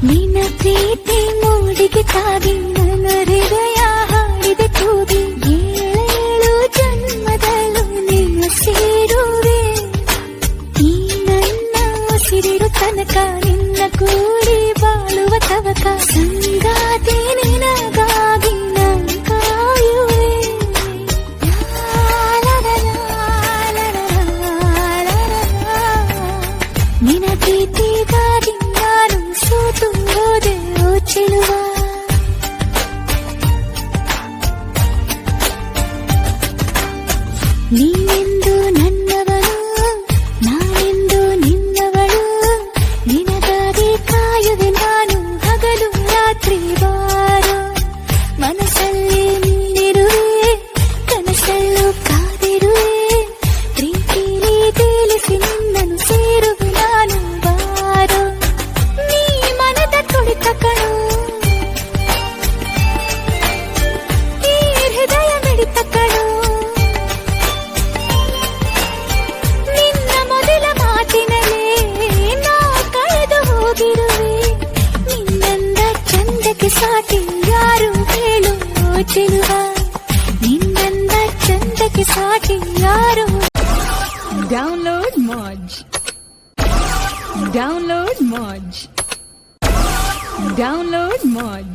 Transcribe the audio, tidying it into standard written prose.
ನಿನ್ನ ಪ್ರೀತಿ ಮೂಡಿಗೆ ತಾಗಿ ನನ್ನ ಹೃದಯ ಹಾಡಿದೆ ಕೂಗಿ ಏಳೇಳು ಜನ್ಮದಲ್ಲೂ ನಿನ್ನ ಸೇರುವೆ. ಈ ನನ್ನ ಉಸಿರಿರು ತನಕ ನಿನ್ನ ಕೂಡಿ ಬಾಳುವ ತವಕ ಸಂಗಾತಿ ನಿನಗಾಗಿ ನಾನು ಕಾಯುವೆ. ನಿನ್ನ ಪ್ರೀತಿಗಾಗಿ ನಾನು ಸೋತು ಹೋದೆ ಓ ಚೆಲುವ. ನೀನೆಂದು ನನ್ನವಳು, ನಾನೆಂದು ನಿನ್ನವಳು. ನಿನಗಾಗಿ ಕಾಯುವೆ ನಾನು ಹಗಲು ರಾತ್ರಿ ಬಾರು. ಮನಸ್ಸಲ್ಲಿ ನೀನಿರುವೆ, ಕನಸಲ್ಲೂ ಕಾದಿರುವೆ. ಪ್ರೀತಿಲಿ ತೇಲಿಸಿ ನಿನ್ನನ್ನು ಸೇರುವೆ ನಾನು ಬಾರು. ನೀ ಮನದ ತುಡಿತ ಕಣು, ಈ ಹೃದಯ ಮಿಡಿತ ಕಣು. ನಿನ್ನ ಮೊದಲ ಮಾತಿನಲ್ಲೇ ನಾ ಕಳೆದು ಹೋಗಿರುವೆ. ನಿನ್ನಂದ ಚಂದಕ್ಕೆ ಸಾಟಿ ಯಾರು ಹೇಳು ಓ ಚೆಲುವ. ನಿನ್ನಂದ ಚಂದಕ್ಕೆ ಸಾಟಿ ಯಾರು. Download Moj. Download Moj. Download Moj.